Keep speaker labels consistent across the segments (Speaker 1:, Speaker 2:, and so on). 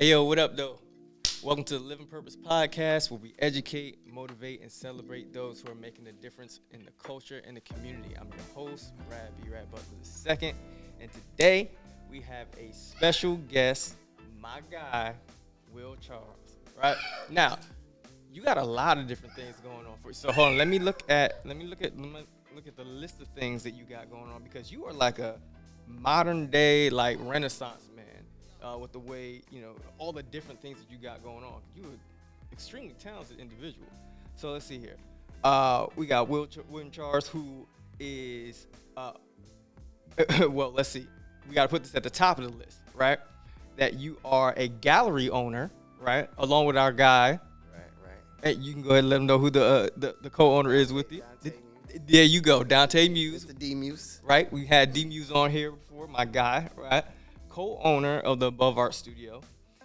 Speaker 1: Hey, yo, what up, though? Welcome to the Living Purpose Podcast, where we educate, motivate, and celebrate those who are making a difference in the culture and the community. I'm your host, Brad B. Butler II, and today we have a special guest, my guy, Will Charles. Right now, you got a lot of different things going on for you. So hold on, let me look at the list of things that you got going on, because you are like a modern day like Renaissance man, with the way all the different things that you got going on. You're an extremely talented individual. So let's see here. We got William Charles, who is well, let's see. We got to put this at the top of the list, right? That you are a gallery owner, right? Along with our guy.
Speaker 2: Right.
Speaker 1: Hey, you can go ahead and let them know who the co-owner is with you. There you go, Dante Muse.
Speaker 2: Mr. D Muse.
Speaker 1: Right? We had D Muse on here before, my guy, right? Co-owner of the Above Art Studio.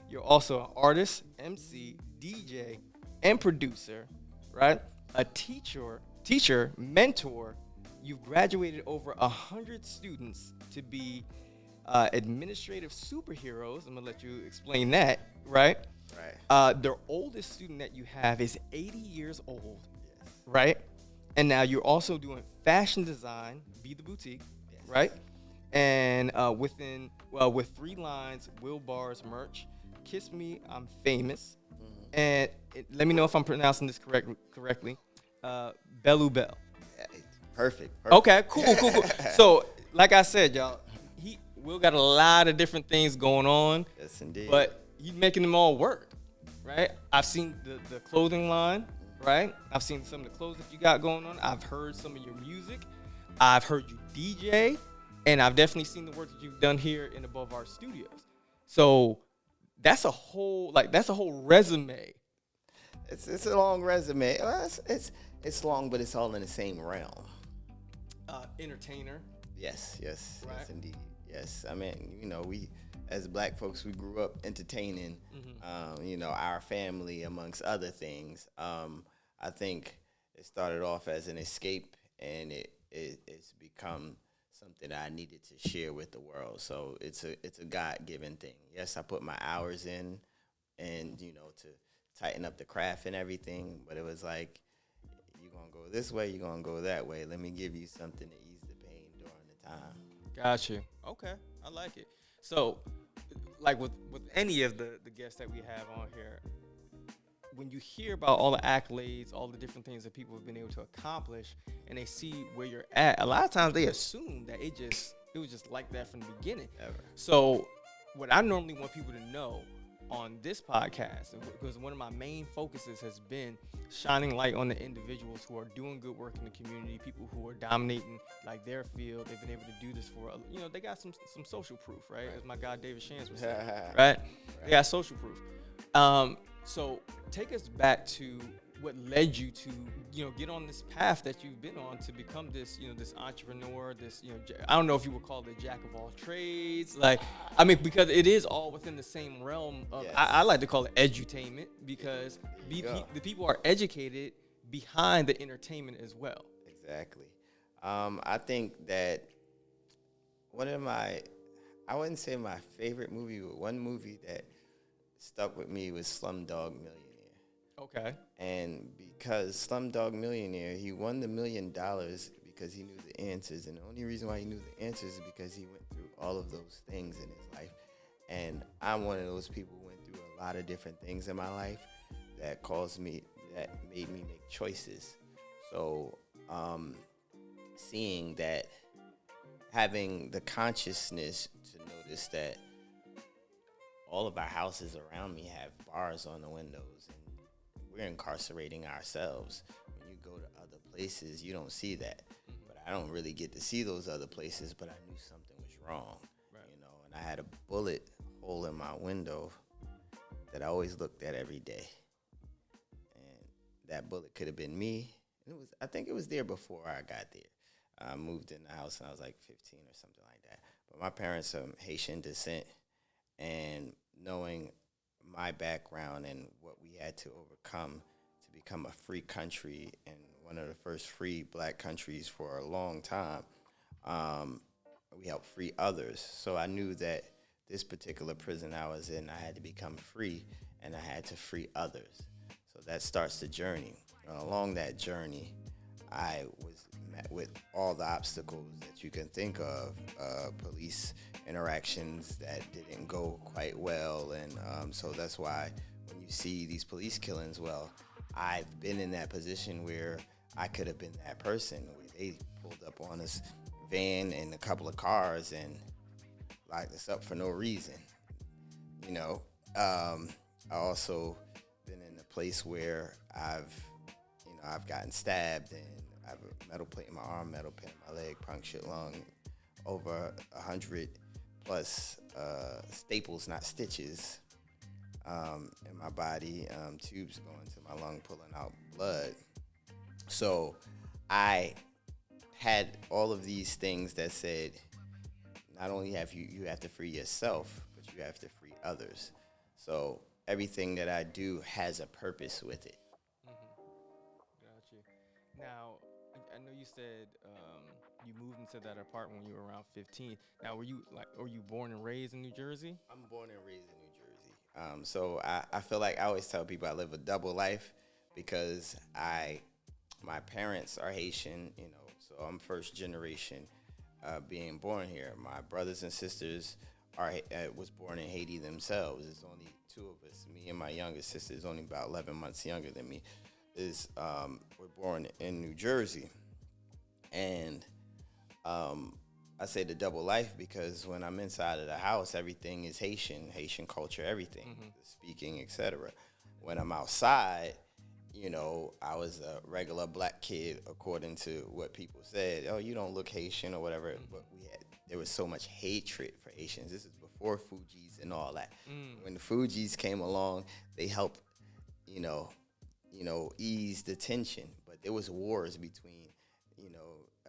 Speaker 1: You're also an artist, MC, DJ, and producer, right? A teacher, mentor. You've graduated over 100 students to be administrative superheroes. I'm gonna let you explain that, right?
Speaker 2: Right.
Speaker 1: The oldest student that you have is 80 years old,
Speaker 2: Yes.
Speaker 1: right? And now you're also doing fashion design, Be the Boutique,
Speaker 2: Yes.
Speaker 1: right? And with 3 lines, Will Bars merch, Kiss Me, I'm Famous, and let me know if I'm pronouncing this correctly, Bellu Bell.
Speaker 2: Yeah, perfect.
Speaker 1: Okay, cool. So, like I said, y'all, Will got a lot of different things going on,
Speaker 2: Yes, indeed.
Speaker 1: but he's making them all work, right? I've seen the clothing line, right? I've seen some of the clothes that you got going on. I've heard some of your music. I've heard you DJ, and I've definitely seen the work that you've done here in Above Art Studios. So that's a whole resume.
Speaker 2: It's a long resume. Well, it's long, but it's all in the same realm.
Speaker 1: Entertainer.
Speaker 2: Yes,
Speaker 1: Right.
Speaker 2: yes, indeed. Yes, I mean, we as Black folks, we grew up entertaining, our family amongst other things. I think it started off as an escape, and it's become something I needed to share with the world. So it's a God-given thing. Yes, I put my hours in, and to tighten up the craft and everything, but it was like, you're gonna go this way, you're gonna go that way. Let me give you something to ease the pain during the time.
Speaker 1: Got you. Okay, I like it. So, like with any of the guests that we have on here, when you hear about all the accolades, all the different things that people have been able to accomplish, and they see where you're at, a lot of times they assume that it was just like that from the beginning.
Speaker 2: Ever.
Speaker 1: So, what I normally want people to know on this podcast, because one of my main focuses has been shining light on the individuals who are doing good work in the community, people who are dominating like their field. They've been able to do this for, they got some social proof, right? As my guy David Shands was saying, right? They got social proof. So take us back to what led you to, get on this path that you've been on to become this, this entrepreneur, this, I don't know if you would call it a jack of all trades. Like, I mean, because it is all within the same realm of,
Speaker 2: Yes.
Speaker 1: I like to call it edutainment, because the people are educated behind the entertainment as well.
Speaker 2: Exactly. I think that I wouldn't say my favorite movie, but one movie that stuck with me was Slumdog Millionaire.
Speaker 1: Okay.
Speaker 2: And because Slumdog Millionaire, he won the $1 million because he knew the answers. And the only reason why he knew the answers is because he went through all of those things in his life. And I'm one of those people who went through a lot of different things in my life that made me make choices. So seeing that, having the consciousness to notice that all of our houses around me have bars on the windows, and we're incarcerating ourselves. When you go to other places, you don't see that. But I don't really get to see those other places, but I knew something was wrong.
Speaker 1: Right.
Speaker 2: And I had a bullet hole in my window that I always looked at every day. And that bullet could have been me. And I think it was there before I got there. I moved in the house and I was like 15 or something like that. But my parents are Haitian descent, and knowing my background and what we had to overcome to become a free country, and one of the first free Black countries for a long time, we helped free others. So I knew that this particular prison I was in, I had to become free, and I had to free others. So that starts the journey. Along that journey, I was met with all the obstacles that you can think of, police interactions that didn't go quite well, and so that's why when you see these police killings, well, I've been in that position where I could have been that person, where they pulled up on us van and a couple of cars and locked us up for no reason. You know, I also been in a place where I've gotten stabbed, and I have a metal plate in my arm, metal pin in my leg, punctured lung, over 100 plus staples, not stitches, in my body, tubes going to my lung, pulling out blood. So I had all of these things that said, not only have you have to free yourself, but you have to free others. So everything that I do has a purpose with it.
Speaker 1: Got you. Now, I know you said you moved into that apartment when you were around 15. Now, were you born and raised in New Jersey?
Speaker 2: I'm born and raised in New Jersey. So I feel like I always tell people I live a double life because my parents are Haitian, so I'm first generation being born here. My brothers and sisters was born in Haiti themselves. There's only two of us. Me and my youngest sister is only about 11 months younger than me. We're born in New Jersey, and I say the double life because when I'm inside of the house, everything is Haitian culture, everything, speaking, etc. When I'm outside, I was a regular black kid according to what people said. Oh, you don't look Haitian or whatever. But there was so much hatred for Haitians. This is before Fugees and all that. When the Fugees came along, they helped, ease the tension. But there was wars between,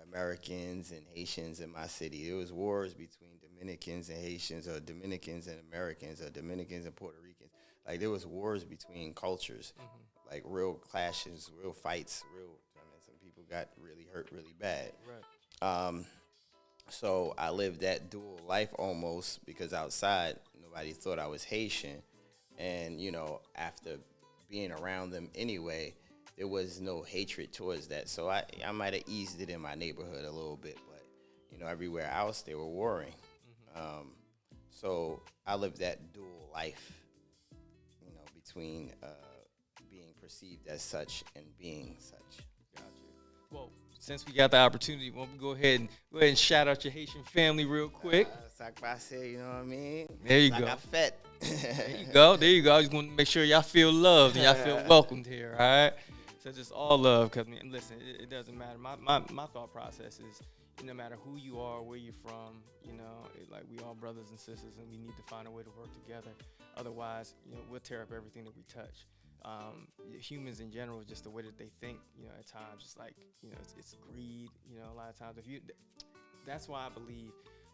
Speaker 2: Americans and Haitians in my city. There was wars between Dominicans and Haitians, or Dominicans and Americans, or Dominicans and Puerto Ricans. Like, there was wars between cultures, like real clashes, real fights, some people got really hurt really bad.
Speaker 1: Right.
Speaker 2: So I lived that dual life almost because outside, nobody thought I was Haitian. And, after being around them anyway, there was no hatred towards that. So I might have eased it in my neighborhood a little bit, but, everywhere else they were warring. So I lived that dual life, between being perceived as such and being such.
Speaker 1: Gotcha. Well, since we got the opportunity, why don't we go ahead and shout out your Haitian family real quick.
Speaker 2: Sakbase, you know what I mean?
Speaker 1: There you go.
Speaker 2: There
Speaker 1: There you go. I just want to make sure y'all feel loved and y'all feel welcomed here, all right? So just all love, because, listen, it doesn't matter. My thought process is, no matter who you are, where you're from, like, we all brothers and sisters, and we need to find a way to work together. Otherwise, we'll tear up everything that we touch. Humans in general, just the way that they think, at times, it's like, it's greed, a lot of times. That's why I believe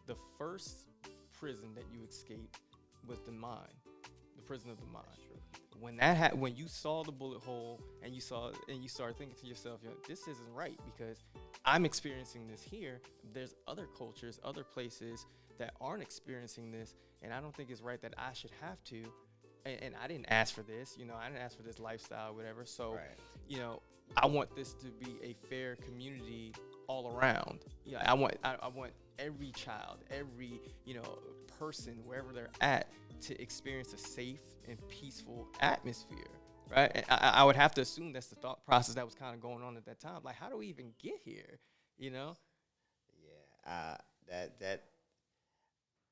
Speaker 1: the first prison that you escaped was the mind, the prison of the mind. When you saw the bullet hole and you started thinking to yourself, this isn't right because I'm experiencing this here. There's other cultures, other places that aren't experiencing this, and I don't think it's right that I should have to. And I didn't ask for this, I didn't ask for this lifestyle, whatever. So,
Speaker 2: right.
Speaker 1: I want this to be a fair community all around. I want every child, every, person, wherever they're at, to experience a safe and peaceful atmosphere, right? And I would have to assume that's the thought process that was kind of going on at that time. Like, how do we even get here,
Speaker 2: Yeah, that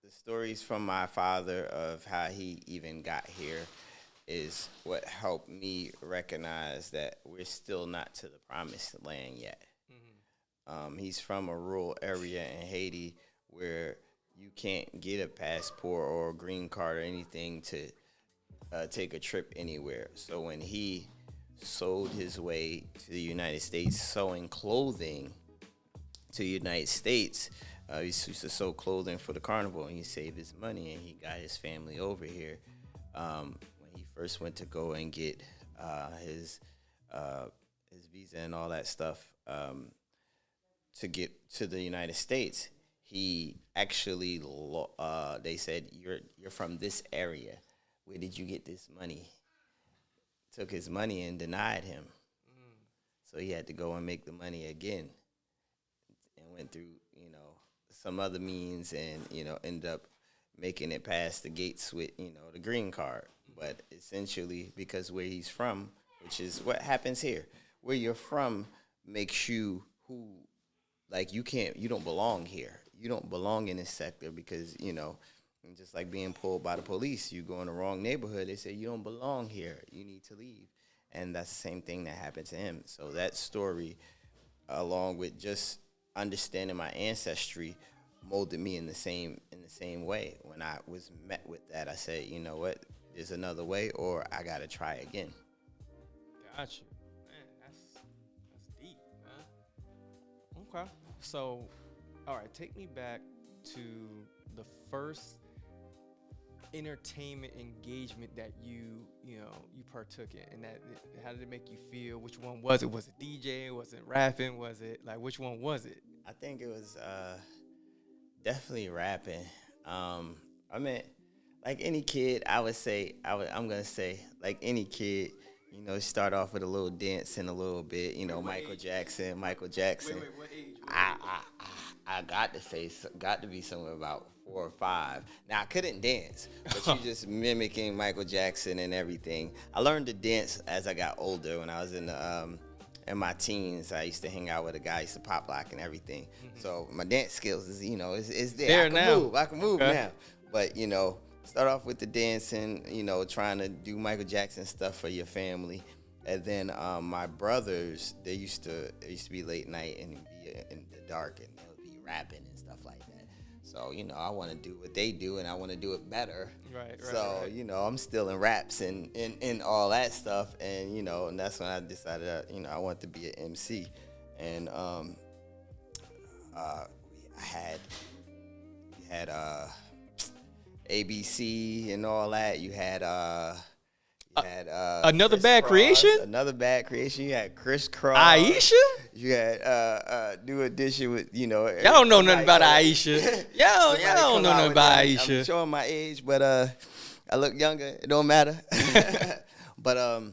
Speaker 2: the stories from my father of how he even got here is what helped me recognize that we're still not to the promised land yet. He's from a rural area in Haiti where you can't get a passport or a green card or anything to take a trip anywhere. So when he sold his way to the United States, sewing clothing to the United States, he used to sew clothing for the carnival, and he saved his money, and he got his family over here. When he first went to go and get his visa and all that stuff to get to the United States, he actually they said you're from this area. Where did you get this money? Took his money and denied him. So he had to go and make the money again, and went through some other means, and ended up making it past the gates with the green card. But essentially, because where he's from, which is what happens here, where you're from makes you who, like, you don't belong here. You don't belong in this sector because, just like being pulled by the police, you go in the wrong neighborhood, they say you don't belong here. You need to leave. And that's the same thing that happened to him. So that story, along with just understanding my ancestry, molded me in the same way. When I was met with that, I said, you know what, there's another way, or I gotta try again.
Speaker 1: Got you, man. That's deep, man. Okay, so all right, take me back to the first entertainment engagement that you partook in, and how did it make you feel? Which one was it? Was it DJing? Was it rapping? Was it like, which one was it?
Speaker 2: I think it was definitely rapping. I mean, like any kid, I'm gonna say, like any kid, start off with a little dance and a little bit, Michael Jackson.
Speaker 1: Wait, what age?
Speaker 2: I got to be somewhere about 4 or 5. Now I couldn't dance, but you just mimicking Michael Jackson and everything. I learned to dance as I got older. When I was in my teens, I used to hang out with a guy who used to pop lock and everything. Mm-hmm. So my dance skills is there. I can move now. But start off with the dancing, trying to do Michael Jackson stuff for your family. And then my brothers, it used to be late night and be in the dark, and they would be rapping and stuff like that. So, I want to do what they do, and I want to do it better.
Speaker 1: Right.
Speaker 2: So, I'm still in raps and all that stuff. And, and that's when I decided that, I want to be an MC. And I had ABC and all that. You had
Speaker 1: Another
Speaker 2: Chris
Speaker 1: Bad
Speaker 2: Cross,
Speaker 1: Creation?
Speaker 2: Another Bad Creation. You had Chris Cross.
Speaker 1: Aisha?
Speaker 2: You had New Edition with,
Speaker 1: Y'all don't know nothing about Aisha. Y'all don't know nothing about Aisha.
Speaker 2: I'm showing my age, but I look younger. It don't matter. But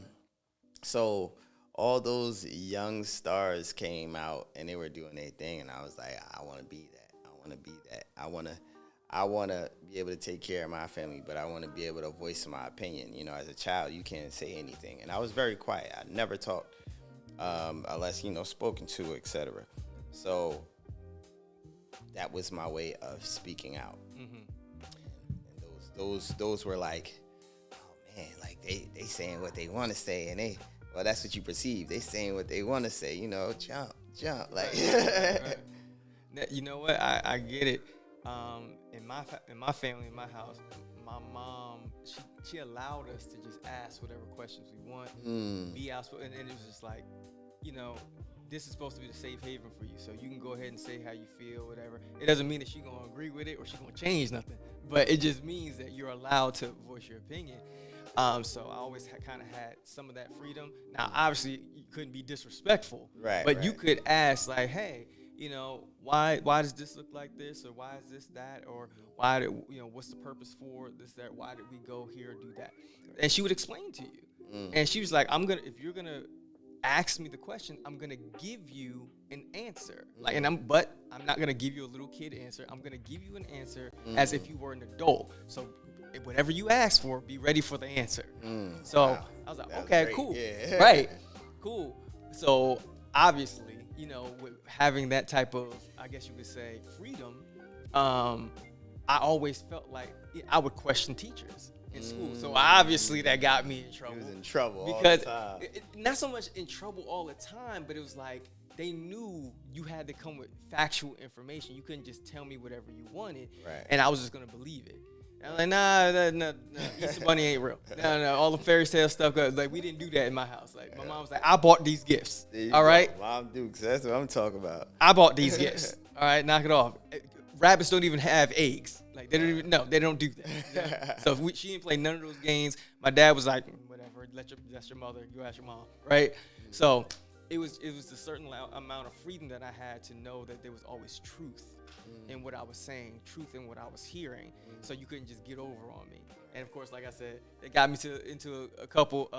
Speaker 2: so all those young stars came out, and they were doing their thing, and I was like, I want to be that. I want to be that. I want to be able to take care of my family, but I want to be able to voice my opinion. As a child, you can't say anything. And I was very quiet. I never talked unless, spoken to, etc. So that was my way of speaking out. Mm-hmm. And those were like, oh, man, like they saying what they want to say. And that's what you perceive. They saying what they want to say, jump. Like,
Speaker 1: right. You know what? I get it. In my family, in my house, my mom, she allowed us to just ask whatever questions we want, be outspoken, and it was just like, this is supposed to be the safe haven for you, so you can go ahead and say how you feel, whatever. It doesn't mean that she's gonna agree with it or she's gonna change nothing, but it just means that you're allowed to voice your opinion. So I always kind of had some of that freedom. Now, obviously, you couldn't be disrespectful,
Speaker 2: right?
Speaker 1: But you could ask, like, hey, why does this look like this, or why is this that, or why did what's the purpose for this, that, why did we go here, do that? And she would explain to you. And she was like, if you're gonna ask me the question, I'm gonna give you an answer. Like, but I'm not gonna give you a little kid answer. I'm gonna give you an answer as if you were an adult. So whatever you ask for, be ready for the answer. So wow. I was like, okay, cool. Yeah. Right. Cool. So obviously, with having that type of, I guess you could say, freedom, I always felt like I would question teachers in school. So obviously that got me in trouble.
Speaker 2: He was in trouble
Speaker 1: because
Speaker 2: all the time.
Speaker 1: Not so much in trouble all the time, but it was like they knew you had to come with factual information. You couldn't just tell me whatever you wanted,
Speaker 2: right.
Speaker 1: And I was just going to believe it. I'm like, nah, Easter Bunny ain't real. No, all the fairy tale stuff. Like, we didn't do that in my house. Like, my mom was like, I bought these gifts. All right?
Speaker 2: Mom Dukes, that's what I'm talking about.
Speaker 1: I bought these gifts. All right, knock it off. Rabbits don't even have eggs. Like, they don't do that. So she didn't play none of those games. My dad was like, whatever, that's your mother. You ask your mom, right? So it was a certain amount of freedom that I had to know that there was always truth in what I was saying, truth in what I was hearing. So you couldn't just get over on me. And of course, like I said, it got me into a couple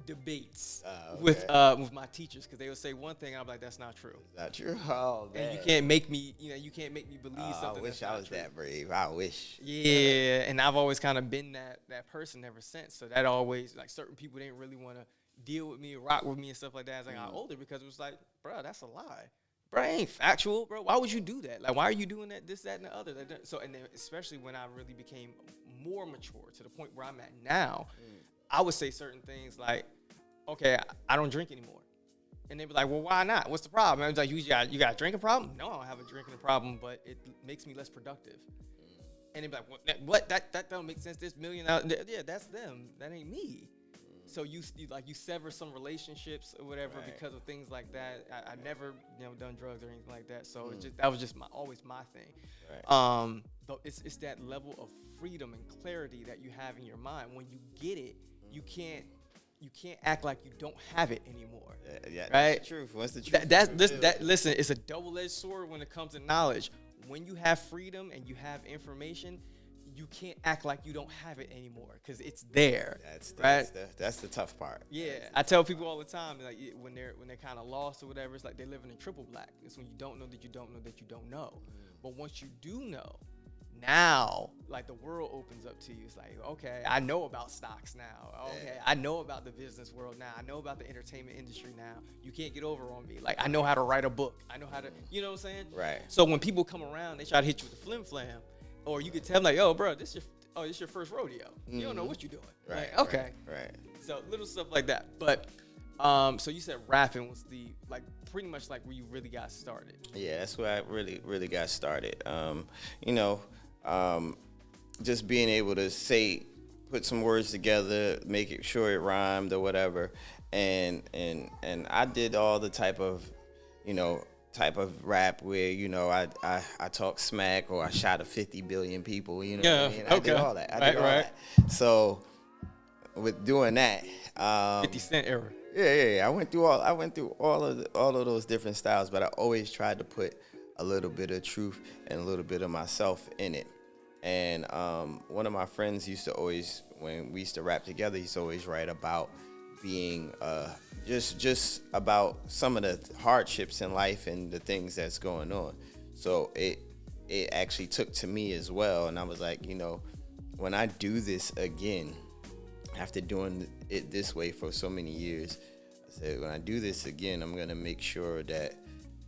Speaker 1: debates with my teachers, because they would say one thing, I'm like, that's not true.
Speaker 2: Not true. Oh man.
Speaker 1: And you can't make me, you can't make me believe something.
Speaker 2: I wish
Speaker 1: that's
Speaker 2: I
Speaker 1: not
Speaker 2: was
Speaker 1: true.
Speaker 2: that brave. I wish.
Speaker 1: Yeah, and I've always kind of been that person ever since. So that always, like, certain people didn't really want to deal with me, rock with me, and stuff like that as I got older, because it was like, bro, that's a lie. Bro, it ain't factual, bro. Why would you do that? Like, why are you doing that, this, that, and the other? So, and then especially when I really became more mature to the point where I'm at now, I would say certain things like, okay, I don't drink anymore. And they'd be like, well, why not? What's the problem? I was like, you got a drinking problem? No, I don't have a drinking problem, but it makes me less productive. And they'd be like, what? That don't make sense. This $1 million, yeah, that's them. That ain't me. So you sever some relationships or whatever because of things like that. I never done drugs or anything like that. So that was just always my thing. Right. But it's that level of freedom and clarity that you have in your mind. When you get it, you can't act like you don't have it anymore.
Speaker 2: Yeah,
Speaker 1: right?
Speaker 2: That's the truth. What's the truth?
Speaker 1: Listen, it's a double-edged sword when it comes to knowledge. When you have freedom and you have information, you can't act like you don't have it anymore, because it's there.
Speaker 2: That's the tough part.
Speaker 1: Yeah, I tell people all the time, like, when they're kind of lost or whatever, it's like they're living in triple black. It's when you don't know that you don't know that you don't know. But once you do know, now, like, the world opens up to you. It's like, okay, I know about stocks now. Okay, I know about the business world now. I know about the entertainment industry now. You can't get over on me. Like, I know how to write a book. I know how to, you know what I'm saying?
Speaker 2: Right.
Speaker 1: So when people come around, they try to hit you with the flim flam, or you could tell them like, yo, bro, this your first rodeo. You don't know what you're doing.
Speaker 2: Right.
Speaker 1: Like, okay.
Speaker 2: Right.
Speaker 1: So little stuff like that. But so you said rapping was pretty much like where you really got started.
Speaker 2: Yeah, that's where I really got started. Just being able to put some words together, make it sure it rhymed or whatever, and I did all the type of rap where I talk smack, or I shot at 50 billion people. What I mean? I did all that. I did all that. So with doing that,
Speaker 1: 50 Cent era.
Speaker 2: Yeah. I went through all of those different styles, but I always tried to put a little bit of truth and a little bit of myself in it. And one of my friends used to always, when we used to rap together, he used to always write about being just about some of the hardships in life and the things that's going on. So it actually took to me as well, and I was like, when I do this again, after doing it this way for so many years, I said, when I do this again, I'm gonna make sure that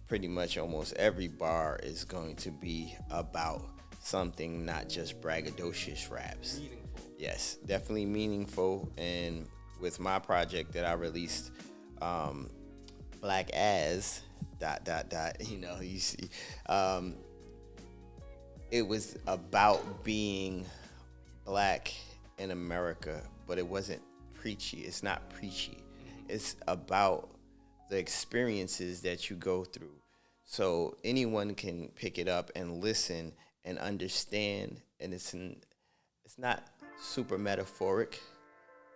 Speaker 2: pretty much almost every bar is going to be about something, not just braggadocious raps.
Speaker 1: Meaningful.
Speaker 2: Yes, definitely meaningful. And with my project that I released, Black as ... you see, it was about being black in America, but it wasn't preachy. It's not preachy. It's about the experiences that you go through. So anyone can pick it up and listen and understand, and it's not super metaphoric.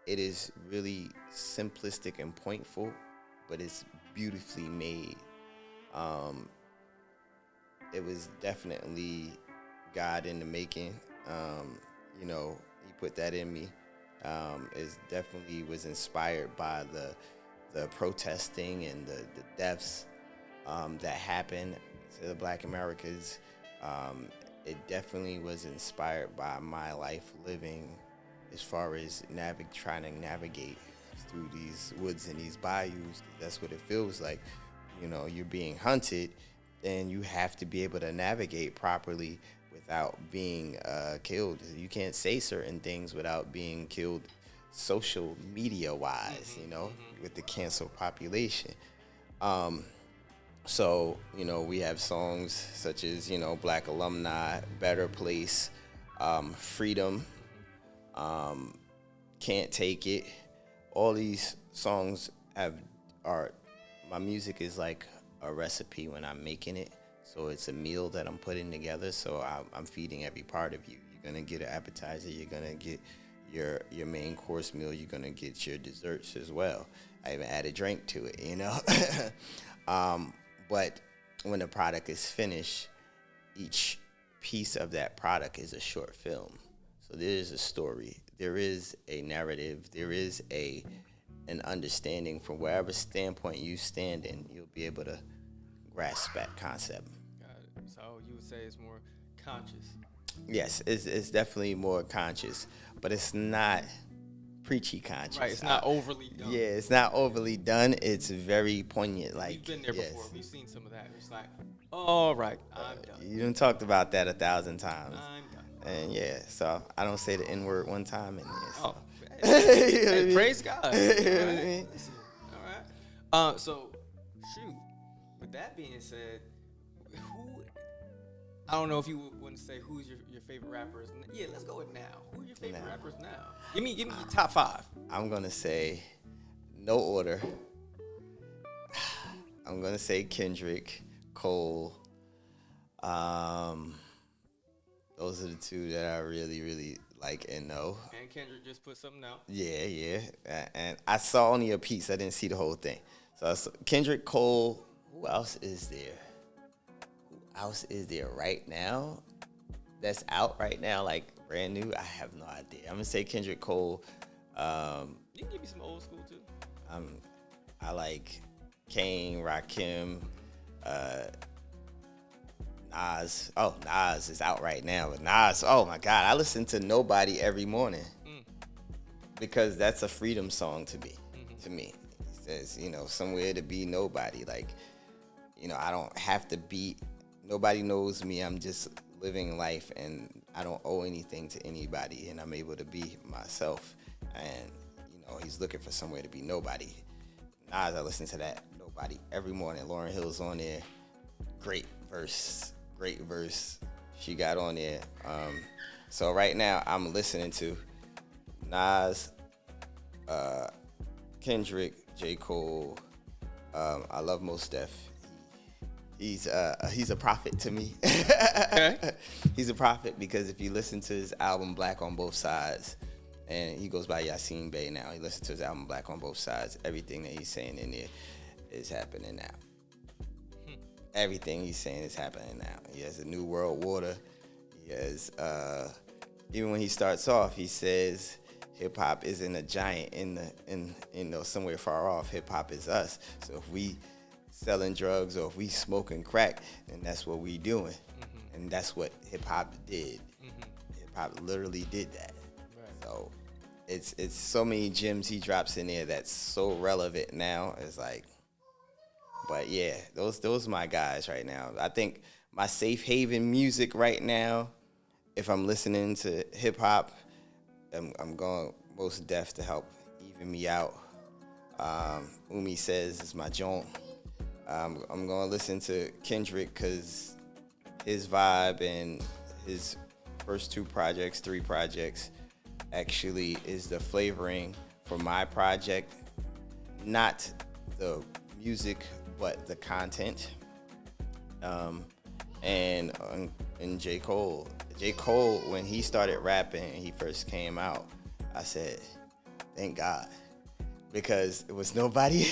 Speaker 2: It is really simplistic and pointful, but it's beautifully made. It was definitely God in the making. He put that in me. It definitely was inspired by the protesting and the deaths that happened to the Black Americans. It definitely was inspired by my life living, as far as trying to navigate through these woods and these bayous. That's what it feels like. You're being hunted, and you have to be able to navigate properly without being killed. You can't say certain things without being killed, social media wise, with the cancel population. So, we have songs such as, Black Alumni, Better Place, Freedom, Can't Take It. All these songs my music is like a recipe when I'm making it. So it's a meal that I'm putting together. So I'm feeding every part of you. You're going to get an appetizer. You're going to get, your main course meal. You're gonna get your desserts as well. I even add a drink to it, you know. But when the product is finished, each piece of that product is a short film. So there is a story, there is a narrative, there is an understanding from wherever standpoint you stand in. You'll be able to grasp that concept.
Speaker 1: Got it. So you would say it's more conscious.
Speaker 2: Yes, it's definitely more conscious, but it's not preachy conscious.
Speaker 1: Right. It's not overly done.
Speaker 2: Yeah, it's not overly done. It's very poignant. Like,
Speaker 1: We've been there
Speaker 2: yes.
Speaker 1: before. We've seen some of that. It's like, all right, I'm done.
Speaker 2: You done talked about that 1,000 times.
Speaker 1: I'm done.
Speaker 2: And yeah, so I don't say the N word one time in there. So.
Speaker 1: Oh, hey,
Speaker 2: You know what I
Speaker 1: hey,
Speaker 2: mean?
Speaker 1: praise God.
Speaker 2: You know what I
Speaker 1: All right.
Speaker 2: mean?
Speaker 1: Listen, all right. So, shoot. With that being said, who? I don't know if you want to say who's your favorite rappers. Yeah, let's go with now. Who are your favorite
Speaker 2: Now.
Speaker 1: rappers now? Give me your top 5.
Speaker 2: I'm gonna say, no order. I'm gonna say Kendrick, Cole. Those are the two that I really, really like and know.
Speaker 1: And Kendrick just put something out.
Speaker 2: Yeah. And I saw only a piece. I didn't see the whole thing. So I saw Kendrick, Cole. Who else is there? Who else is there right now? That's out right now, like brand new. I have no idea. I'm gonna say Kendrick, Cole.
Speaker 1: You can give me some old school too.
Speaker 2: I like Kane, Rakim, Nas. Oh, Nas is out right now. But Nas, oh my God, I listen to Nobody every morning because that's a freedom song to me. To me, it says, somewhere to be nobody. Like, I don't have to be. Nobody knows me. I'm just living life, and I don't owe anything to anybody, and I'm able to be myself. And he's looking for somewhere to be nobody. Nas, I listen to that Nobody every morning. Lauryn Hill's on there. Great verse she got on there. So right now I'm listening to Nas, Kendrick, J. Cole. I love Mos Def. He's a prophet to me.
Speaker 1: Okay.
Speaker 2: He's a prophet because if you listen to his album Black on Both Sides, and he goes by Yasin Bey now. He listens to his album Black on Both Sides. Everything that he's saying in there is happening now. Everything he's saying is happening now. He has a new world order. He has, even when he starts off, he says hip hop isn't a giant in somewhere far off. Hip hop is us. So if we selling drugs or if we smoking crack, then that's what we doing. And that's what hip hop did. Hip hop literally did that. So it's so many gems he drops in there that's so relevant now. It's like, but yeah, those are my guys right now. I think my safe haven music right now, if I'm listening to hip hop, I'm going Mos Def to help even me out. Umi Says is my joint. I'm going to listen to Kendrick because his vibe and his first 3 projects actually is the flavoring for my project, not the music but the content. And J. Cole, when he started rapping and he first came out, I said, thank God, because it was nobody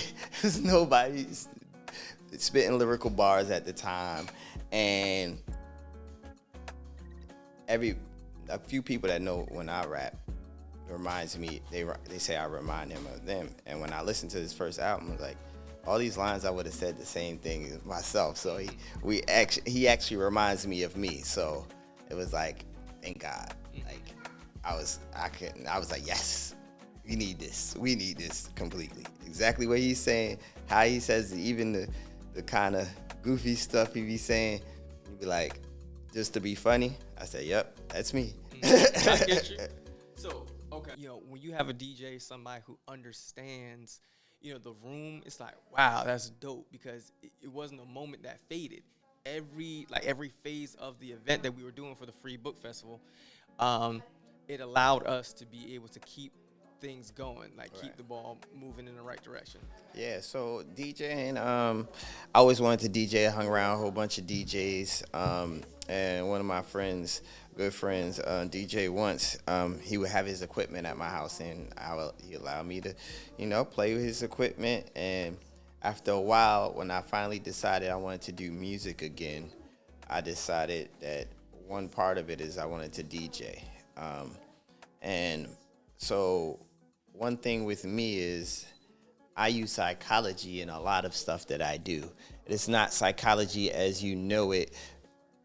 Speaker 2: spitting lyrical bars at the time, and a few people that know when I rap reminds me, they say I remind him of them. And when I listened to his first album, I was like, all these lines I would have said the same thing myself. So he actually reminds me of me. So it was like, thank God. Like I was like, yes, we need this completely. Exactly what he's saying, how he says it, even the kind of goofy stuff he be saying, he'd be like, just to be funny. I said, yep, that's me.
Speaker 1: I get you. So, okay, when you have a DJ, somebody who understands, the room, it's like, wow, that's dope, because it wasn't a moment that faded. Every phase of the event that we were doing for the Free Book Festival, it allowed us to be able to keep things going, like keep
Speaker 2: Right.
Speaker 1: the ball moving in the right direction?
Speaker 2: Yeah, so DJing, I always wanted to DJ. I hung around a whole bunch of DJs, and one of my friends, good friends, DJ once, he would have his equipment at my house, and he allowed me to, play with his equipment. And after a while, when I finally decided I wanted to do music again, I decided that one part of it is I wanted to DJ. And so one thing with me is I use psychology in a lot of stuff that I do. It's not psychology as you know it,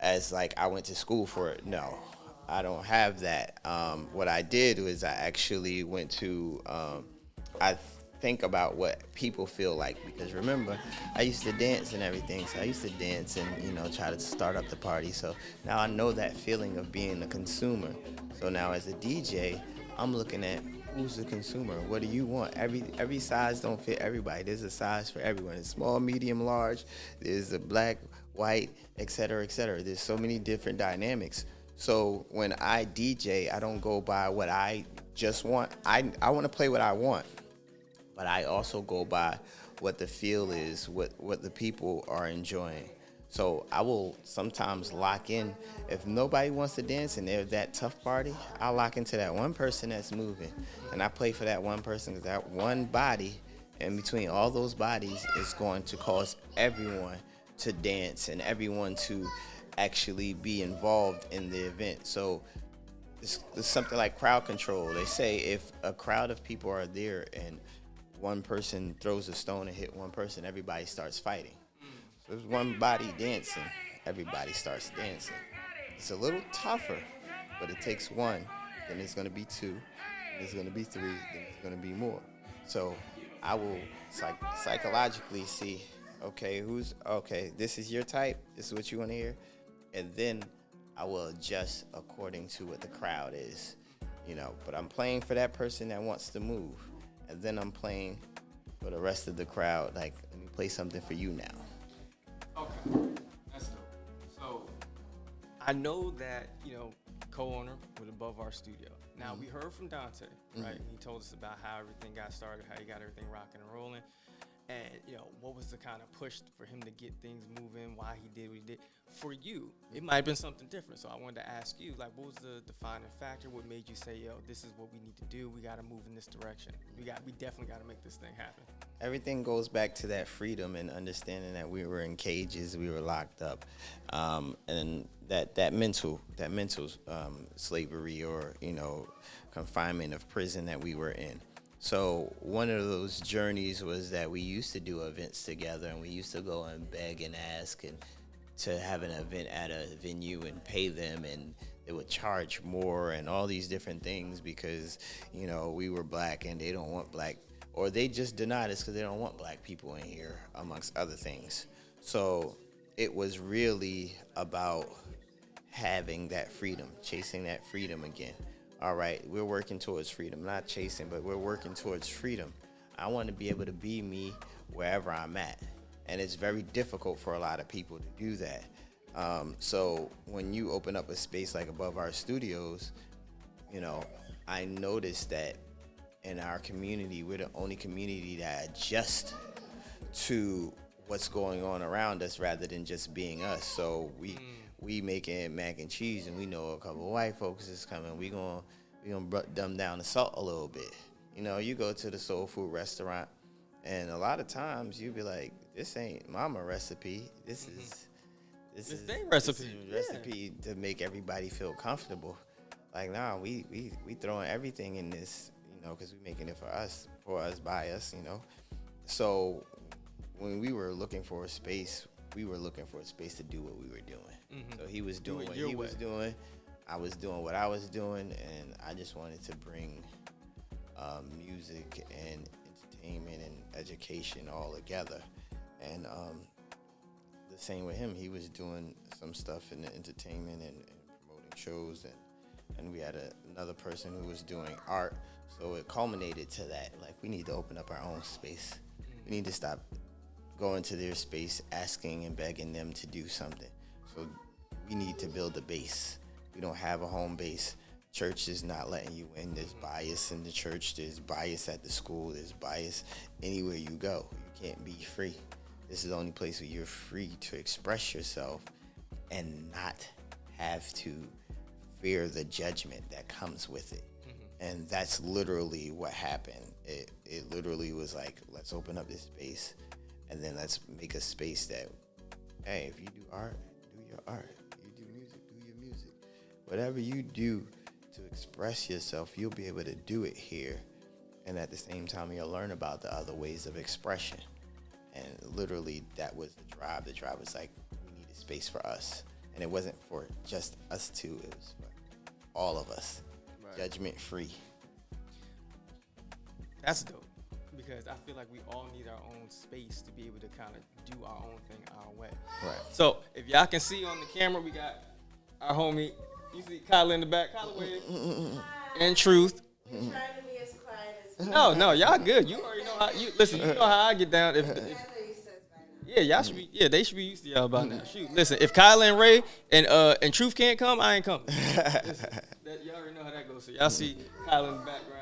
Speaker 2: as like I went to school for it. No, I don't have that. What I did was I actually went to, I think about what people feel like, because remember, I used to dance and everything. So I used to dance and, try to start up the party. So now I know that feeling of being a consumer. So now as a DJ, I'm looking at who's the consumer. What do you want? Every size don't fit everybody. There's a size for everyone. It's small, medium, large. There's a black, white, et cetera, et cetera. There's so many different dynamics. So when I DJ, I don't go by what I just want. I want to play what I want, but I also go by what the feel is, what the people are enjoying. So I will sometimes lock in. If nobody wants to dance and they're that tough party, I'll lock into that one person that's moving. And I play for that one person, because that one body in between all those bodies is going to cause everyone to dance and everyone to actually be involved in the event. So it's something like crowd control. They say if a crowd of people are there and one person throws a stone and hit one person, everybody starts fighting. So there's one body dancing, everybody starts dancing. It's a little tougher, but it takes one, then it's gonna be two, then it's gonna be three, then it's gonna be more. So I will psychologically see, okay, this is your type, this is what you wanna hear, and then I will adjust according to what the crowd is, but I'm playing for that person that wants to move, and then I'm playing for the rest of the crowd, like, let me play something for you now.
Speaker 1: Okay, that's dope. So I know that, co-owner with Above Our Studio. Now, we heard from Dante, right? He told us about how everything got started, how he got everything rocking and rolling. And, what was the kind of push for him to get things moving, why he did what he did. For you, it might have been something different. So I wanted to ask you, like, what was the defining factor? What made you say, yo, this is what we need to do. We got to move in this direction. We definitely got to make this thing happen.
Speaker 2: Everything goes back to that freedom and understanding that we were in cages, we were locked up, and that mental slavery, or confinement of prison that we were in. So one of those journeys was that we used to do events together, and we used to go and beg and ask and to have an event at a venue and pay them, and they would charge more and all these different things because we were black and they don't want black, or they just denied us because they don't want black people in here, amongst other things. So it was really about having that freedom, chasing that freedom again. All right, we're working towards freedom, not chasing, but we're working towards freedom. I want to be able to be me wherever I'm at. And it's very difficult for a lot of people to do that. So when you open up a space like Above Our Studios, I noticed that in our community, we're the only community that adjusts to what's going on around us rather than just being us. So we making mac and cheese, and we know a couple of white folks is coming. We gonna dumb down the salt a little bit. You go to the soul food restaurant, and a lot of times you be like, this ain't mama recipe. This is
Speaker 1: their recipe.
Speaker 2: This is recipe to make everybody feel comfortable. Like, nah, we throwing everything in this, because we making it for us, by us, So when we were looking for a space, we were looking for a space to do what we were doing. So he was doing what he was doing, I was doing what I was doing, and I just wanted to bring music and entertainment and education all together. And the same with him, he was doing some stuff in the entertainment and promoting shows, and we had another person who was doing art. So it culminated to that. Like, we need to open up our own space. We need to stop going to their space, asking and begging them to do something. So we need to build a base. We don't have a home base. church is not letting you in. There's bias in the church. There's bias at the school. There's bias anywhere you go. You can't be free. This is the only place where you're free to express yourself and not have to fear the judgment that comes with it. And that's literally what happened. It literally was like, let's open up this space, and then let's make a space that, hey, if you do art, do your art. If you do music, do your music. Whatever you do to express yourself, you'll be able to do it here. And at the same time, you'll learn about the other ways of expression. And literally, that was the drive. The drive was like, we need a space for us. And it wasn't for just us two. It was for all of us. Right. Judgment free.
Speaker 1: That's dope. Because I feel like we all need our own space to be able to kind of do our own thing our way. Right. So if y'all can see on the camera, we got our homie. You see Kyla in the back. Kyla wave. And Truth.
Speaker 3: You're trying to be as quiet as
Speaker 1: No, y'all good. You already know how. You listen. You know how I get down. Yeah, y'all should be. Yeah, they should be used to y'all by now. Shoot, listen. If Kyla and Ray and Truth can't come, I ain't coming. Listen, y'all already know how that goes. So y'all see Kyla in the background.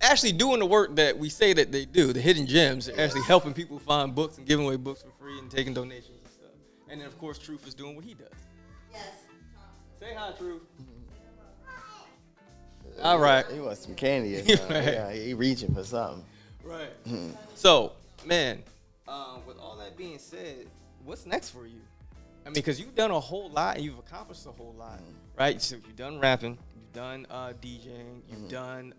Speaker 1: Actually doing the work that we say that they do, the hidden gems, actually helping people find books and giving away books for free and taking donations and stuff. And then of course Truth is doing what he does.
Speaker 3: Yes.
Speaker 1: Say hi, Truth. All right.
Speaker 2: He wants some candy. Yeah, he reaching for something.
Speaker 1: Right. So, man, with all that being said, what's next for you? I mean, because you've done a whole lot and you've accomplished a whole lot, right? So you've done rapping. Done DJing, you've done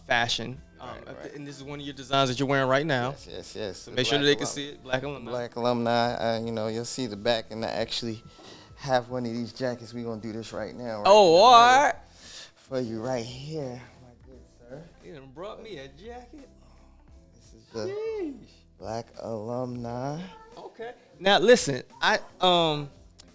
Speaker 1: fashion, right. And this is one of your designs that you're wearing right now.
Speaker 2: Yes.
Speaker 1: So make sure that they can see it. Black Alumni.
Speaker 2: Black Alumni. You'll see the back, and I actually have one of these jackets. We're gonna do this right now. Right
Speaker 1: all right.
Speaker 2: For you right here, my good sir.
Speaker 1: You done brought me a jacket.
Speaker 2: This is the Black Alumni.
Speaker 1: Okay. Now listen,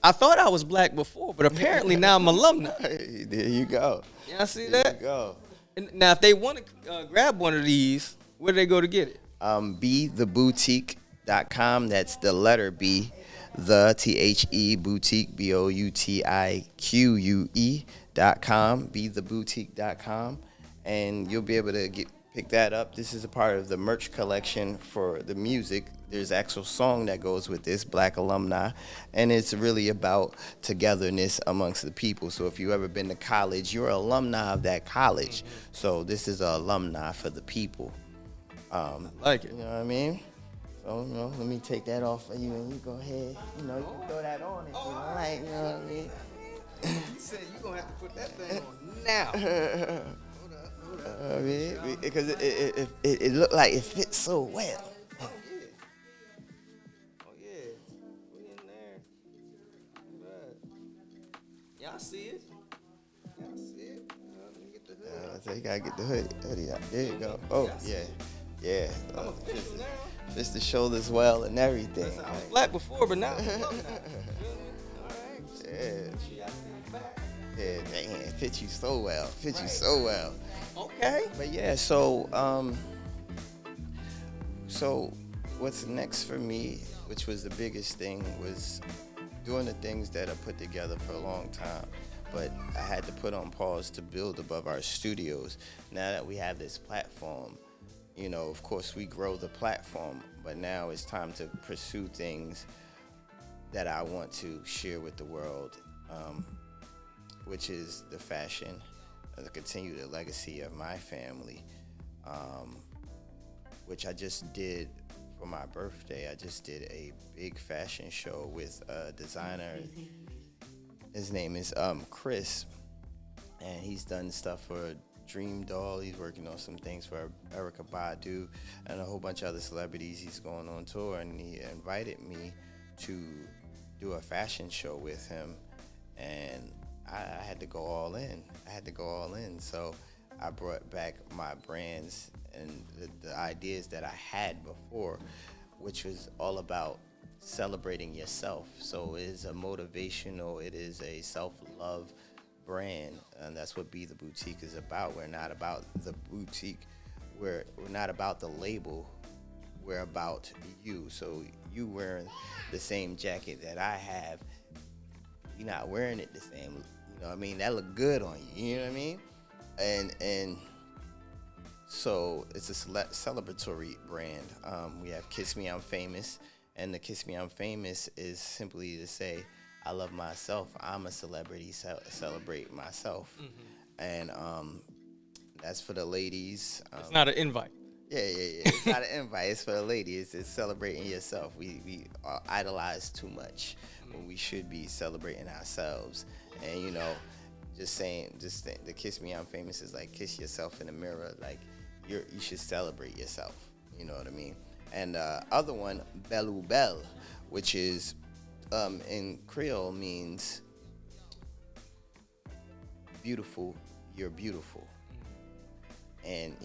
Speaker 1: I thought I was black before, but apparently now I'm alumni.
Speaker 2: There you go.
Speaker 1: Y'all see that?
Speaker 2: There you go.
Speaker 1: And now, if they want to grab one of these, where do they go to get it?
Speaker 2: BeTheBoutique.com. That's the letter B, the THE boutique, BOUTIQUE.com. BeTheBoutique.com, and you'll be able to pick that up. This is a part of the merch collection for the music. There's an actual song that goes with this, Black Alumni, and it's really about togetherness amongst the people. So if you've ever been to college, you're an alumni of that college. So this is an alumni for the people.
Speaker 1: I like it.
Speaker 2: You know what I mean? So, let me take that off for you, and you go ahead. You can throw that on if you like. You know what I mean?
Speaker 1: You said you're going to have to put that thing on now.
Speaker 2: I mean, because it looked like it fits so well.
Speaker 1: Y'all see it? Let me get the hood.
Speaker 2: So you gotta get the hoodie out. There you go. Oh yeah. Just the shoulders well and everything.
Speaker 1: Listen, I was black before, but now I'm now. All right.
Speaker 2: Yeah, dang, it fits you so well.
Speaker 1: Okay.
Speaker 2: But yeah, so what's next for me, which was the biggest thing, was doing the things that I put together for a long time, but I had to put on pause to build above our studios. Now that we have this platform, of course we grow the platform, but now it's time to pursue things that I want to share with the world, which is the fashion, to continue the legacy of my family, which I just did. For my birthday, I just did a big fashion show with a designer. His name is Chris, and he's done stuff for Dream Doll. He's working on some things for Erykah Badu and a whole bunch of other celebrities. He's going on tour, and he invited me to do a fashion show with him, and I had to go all in. So I brought back my brands and the ideas that I had before, which was all about celebrating yourself. So it is a motivational, it is a self-love brand, and that's what Be The Boutique is about. We're not about the boutique. We're not about the label. We're about you. So you wearing the same jacket that I have, you're not wearing it the same You know what I mean? That look good on you. You know what I mean? And so it's a celebratory brand. We have Kiss Me I'm Famous, and the Kiss Me I'm Famous is simply to say I love myself. I'm a celebrity. Celebrate myself, and that's for the ladies.
Speaker 1: It's not an invite.
Speaker 2: Yeah. It's not an invite. It's for the ladies. It's celebrating yourself. We idolize too much when we should be celebrating ourselves. And the Kiss Me I'm Famous is like kiss yourself in the mirror. Like you should celebrate yourself. You know what I mean? And other one, Belu Bel, which is in Creole means beautiful. You're beautiful. And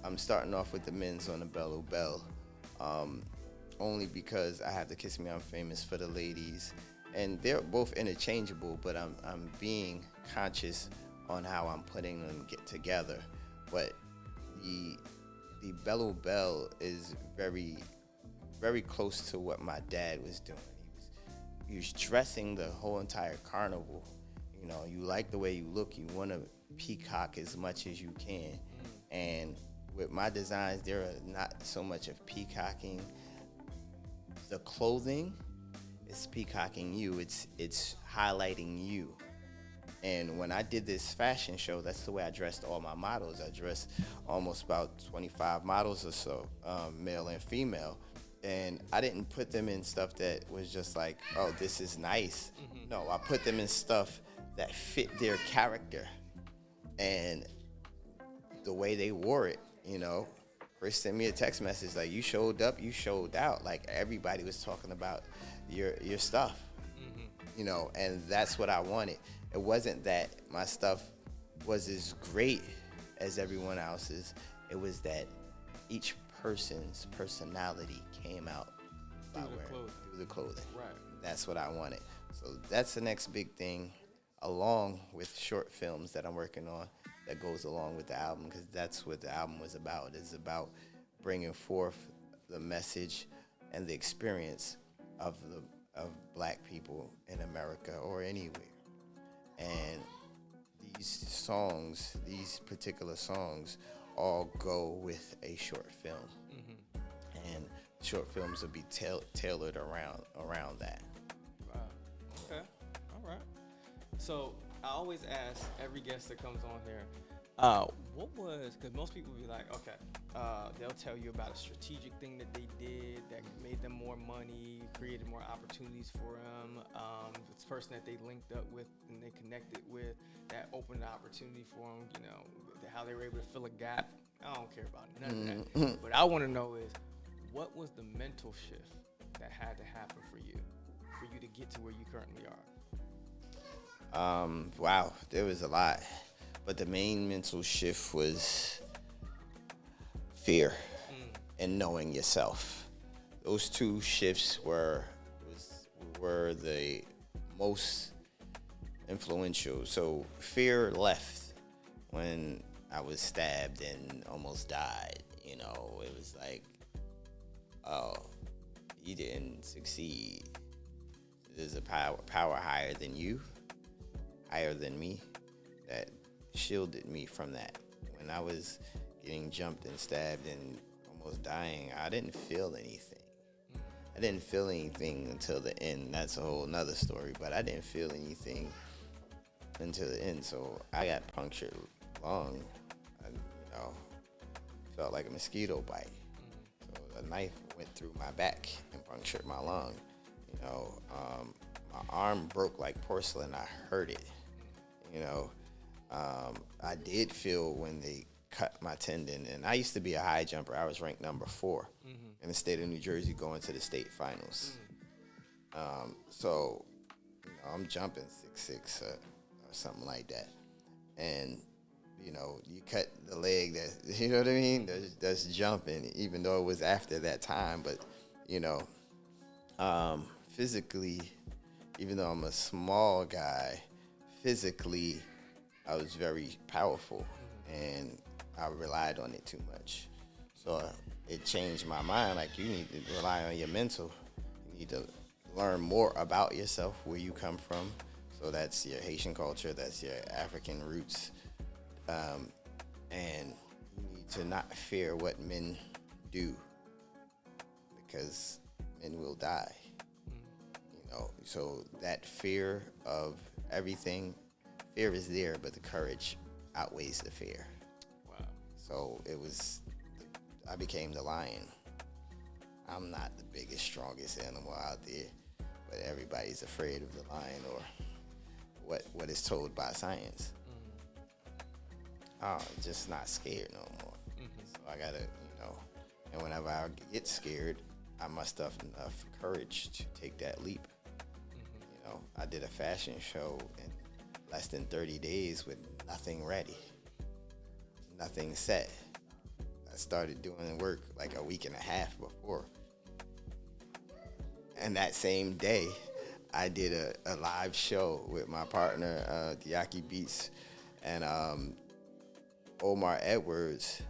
Speaker 2: I'm starting off with the men's on the Belu Bel, only because I have the Kiss Me I'm Famous for the ladies, and they're both interchangeable. But I'm being conscious on how I'm putting them together. But the Belu Bel is very, very close to what my dad was doing. He was dressing the whole entire carnival. You like the way you look. You want to peacock as much as you can, and with my designs, there are not so much of peacocking. The clothing is peacocking you. It's highlighting you. And when I did this fashion show, that's the way I dressed all my models. I dressed almost about 25 models or so, male and female. And I didn't put them in stuff that was just like, oh, this is nice. No, I put them in stuff that fit their character and the way they wore it. Chris sent me a text message like, you showed up, you showed out. Like everybody was talking about your stuff, and that's what I wanted. It wasn't that my stuff was as great as everyone else's. It was that each person's personality came out through the clothing.
Speaker 1: Right.
Speaker 2: That's what I wanted. So that's the next big thing, along with short films that I'm working on, that goes along with the album, because that's what the album was about. It's about bringing forth the message and the experience of black people in America or anywhere. And these particular songs all go with a short film. And short films will be tailored around that.
Speaker 1: Wow. Okay. All right. So I always ask every guest that comes on here, because most people be like, okay, they'll tell you about a strategic thing that they did that made them more money, created more opportunities for them. This person that they linked up with and they connected with, that opened the opportunity for them, how they were able to fill a gap. I don't care about none of that. What I want to know is, what was the mental shift that had to happen for you to get to where you currently are?
Speaker 2: Wow, there was a lot, but the main mental shift was fear and knowing yourself. Those two shifts were the most influential. So fear left when I was stabbed and almost died. It was like, oh, you didn't succeed. There's a power higher than you, higher than me, that shielded me from that. When I was getting jumped and stabbed and almost dying, I didn't feel anything. I didn't feel anything until the end. That's a whole nother story, but I didn't feel anything until the end. So I got punctured lung. Felt like a mosquito bite. So the knife went through my back and punctured my lung. My arm broke like porcelain. I hurt it. I did feel when they cut my tendon, and I used to be a high jumper. I was ranked number 4 in the state of New Jersey going to the state finals. So I'm jumping 6'6" or something like that, and you cut the leg that, you know what I mean? That's jumping, even though it was after that time. But, physically, even though I'm a small guy, physically, I was very powerful, and I relied on it too much. So it changed my mind. Like, you need to rely on your mental. You need to learn more about yourself, where you come from, So that's your Haitian culture, that's your African roots, and you need to not fear what men do because men will die. So that fear of everything, fear is there, but the courage outweighs the fear.
Speaker 1: Wow.
Speaker 2: So I became the lion. I'm not the biggest, strongest animal out there, but everybody's afraid of the lion or what is told by science. I'm just not scared no more. So I gotta, and whenever I get scared, I muster up enough courage to take that leap. I did a fashion show in less than 30 days with nothing ready, nothing set. I started doing work like a week and a half before. And that same day, I did a live show with my partner, Diaki Beats, and Omar Edwards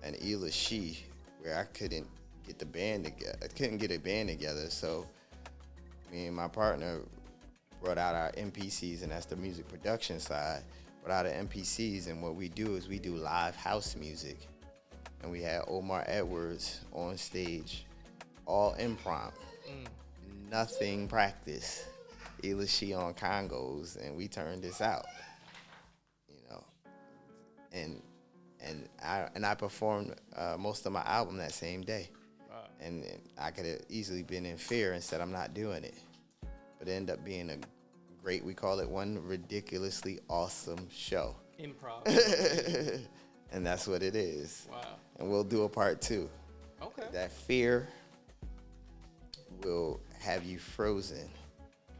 Speaker 2: and Ela She, where I couldn't get the band together. I couldn't get a band together, so me and my partner brought out our MPCs, and that's the music production side. Brought out our MPCs, and what we do is we do live house music. And we had Omar Edwards on stage, all imprompt, nothing practiced. Ela She on congos, and we turned this out, and I performed most of my album that same day.
Speaker 1: Wow.
Speaker 2: And I could have easily been in fear and said I'm not doing it, but it ended up being a great, we call it one ridiculously awesome show.
Speaker 1: Improv.
Speaker 2: And that's what it is.
Speaker 1: Wow.
Speaker 2: And we'll do a part 2.
Speaker 1: Okay.
Speaker 2: That fear will have you frozen.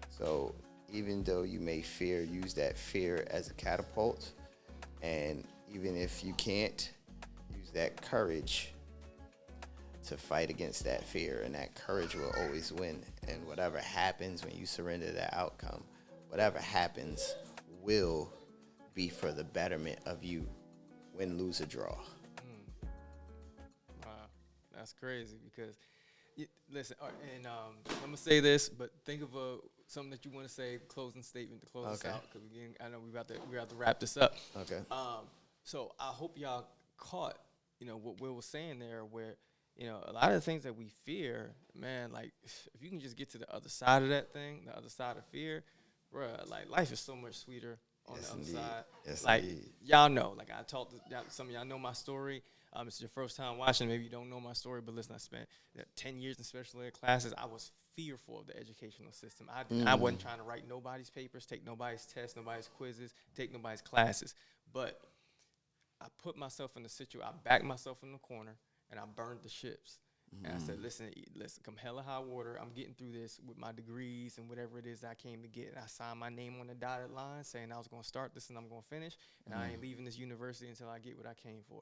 Speaker 2: So even though you may fear, use that fear as a catapult. And even if you can't, use that courage to fight against that fear. And that courage will always win. And whatever happens when you surrender that outcome, whatever happens will be for the betterment of you. Win, lose, or draw.
Speaker 1: Wow, that's crazy because, listen, and I'm gonna say this, but think of something that you want to say, closing statement to close us out, because I know we about to wrap this up.
Speaker 2: Okay.
Speaker 1: So I hope y'all caught, what Will was saying there, where, a lot of the things that we fear, man, like if you can just get to the other side of that thing, the other side of fear, bruh, like life is so much sweeter on the other side.
Speaker 2: Yes,
Speaker 1: like
Speaker 2: indeed.
Speaker 1: y'all know, like I talked to some of y'all know my story. It's your first time watching, maybe you don't know my story, but listen, I spent 10 years in special ed classes. I was fearful of the educational system. I wasn't trying to write nobody's papers, take nobody's tests, nobody's quizzes, take nobody's classes. But I put myself in the situation, I backed myself in the corner, and I burned the ships. And I said, listen, come hell or high water, I'm getting through this with my degrees and whatever it is I came to get. And I signed my name on the dotted line saying I was going to start this and I'm going to finish. And I ain't leaving this university until I get what I came for.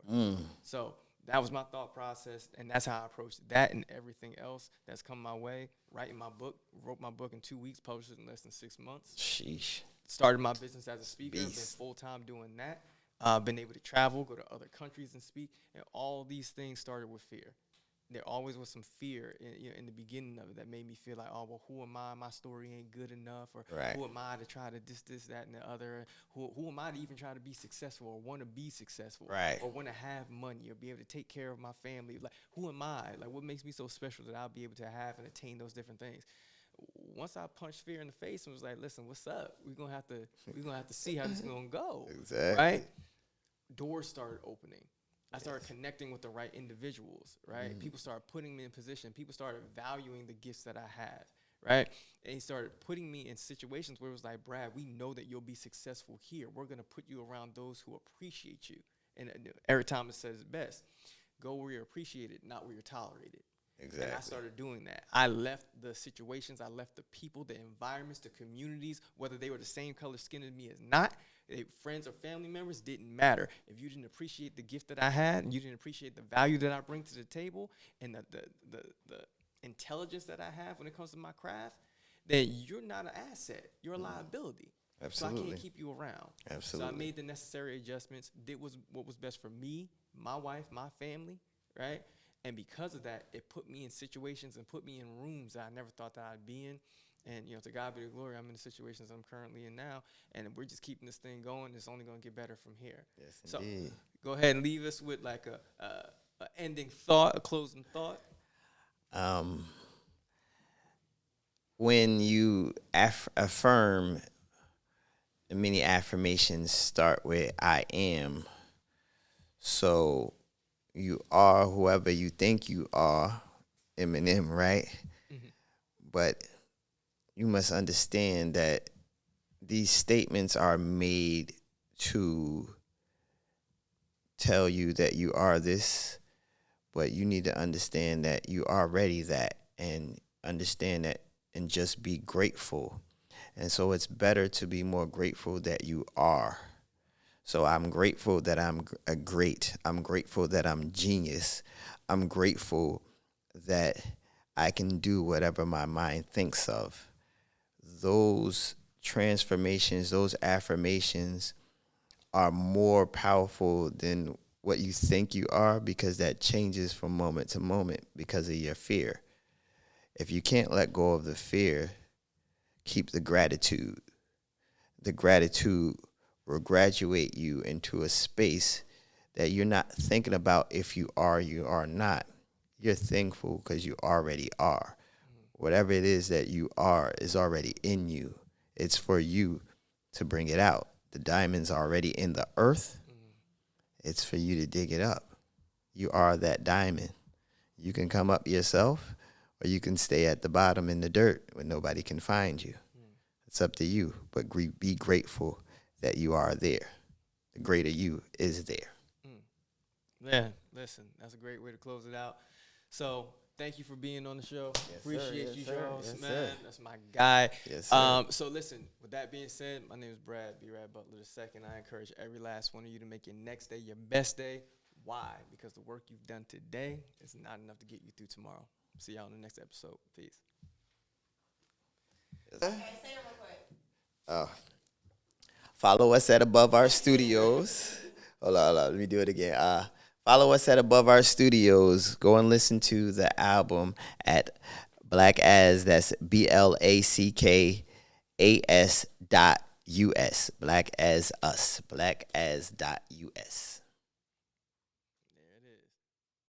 Speaker 1: So that was my thought process. And that's how I approached that and everything else that's come my way. Writing my book, wrote my book in 2 weeks, published it in less than 6 months.
Speaker 2: Sheesh.
Speaker 1: Started my business as a speaker, been
Speaker 2: Beast.
Speaker 1: full-time doing that. Been able to travel, go to other countries and speak. And all these things started with fear. There always was some fear in the beginning of it that made me feel like, oh, well, who am I? My story ain't good enough. Or who am I to try to this, that, and the other? Who am I to even try to be successful or want to be successful?
Speaker 2: Right.
Speaker 1: Or want to have money or be able to take care of my family? Like, who am I? Like, what makes me so special that I'll be able to have and attain those different things? Once I punched fear in the face and was like, listen, what's up? We're gonna have to see how this is gonna go.
Speaker 2: Exactly.
Speaker 1: Right? Doors started opening. I started connecting with the right individuals, right? People started putting me in position. People started valuing the gifts that I have, right? And he started putting me in situations where it was like, Brad, we know that you'll be successful here. We're going to put you around those who appreciate you. And Eric Thomas says it best, go where you're appreciated, not where you're tolerated.
Speaker 2: Exactly.
Speaker 1: And I started doing that. I left the situations, I left the people, the environments, the communities, whether they were the same color skin as me as not. Friends or family members didn't matter. If you didn't appreciate the gift that I had, and you didn't appreciate the value that I bring to the table, and the intelligence that I have when it comes to my craft, then you're not an asset. You're a liability.
Speaker 2: Absolutely.
Speaker 1: So I can't keep you around.
Speaker 2: Absolutely.
Speaker 1: So I made the necessary adjustments, did what was best for me, my wife, my family, right? And because of that, it put me in situations and put me in rooms that I never thought that I'd be in. And, to God be the glory, I'm in the situations I'm currently in now, and we're just keeping this thing going. It's only going to get better from here.
Speaker 2: Yes,
Speaker 1: So
Speaker 2: indeed.
Speaker 1: go ahead and leave us with like a ending thought, a closing thought.
Speaker 2: Um, when you affirm, many affirmations start with "I am." So you are whoever you think you are, Eminem, right?
Speaker 1: Mm-hmm.
Speaker 2: But you must understand that these statements are made to tell you that you are this, but you need to understand that you are already that, and understand that, and just be grateful. And so it's better to be more grateful that you are. So I'm grateful that I'm a great. I'm grateful that I'm genius. I'm grateful that I can do whatever my mind thinks of. Those transformations, those affirmations are more powerful than what you think you are, because that changes from moment to moment because of your fear. If you can't let go of the fear, keep the gratitude. The gratitude will graduate you into a space that you're not thinking about if you are not. You're thankful because you already are. Whatever it is that you are is already in you. It's for you to bring it out. The diamond's already in the earth. It's for you to dig it up. You are that diamond. You can come up yourself, or you can stay at the bottom in the dirt where nobody can find you. It's up to you, but be grateful that you are there. The greater you is there.
Speaker 1: Yeah, listen, that's a great way to close it out. So thank you for being on the show.
Speaker 2: Yes,
Speaker 1: Appreciate
Speaker 2: sir.
Speaker 1: you,
Speaker 2: Yes, sir.
Speaker 1: Charles,
Speaker 2: Yes,
Speaker 1: man.
Speaker 2: sir.
Speaker 1: That's my guy.
Speaker 2: Yes, sir.
Speaker 1: So listen, with that being said, my name is Brad Butler II. I encourage every last one of you to make your next day your best day. Why? Because the work you've done today is not enough to get you through tomorrow. See y'all in the next episode. Peace.
Speaker 2: Yes, sir.
Speaker 3: Okay, say it real quick.
Speaker 2: Follow us at Above Our Studios. Hold on. Let me do it again. Follow us at Above Our Studios. Go and listen to the album at Black As. That's BLACKAS.US. Black As Us. Black As.US.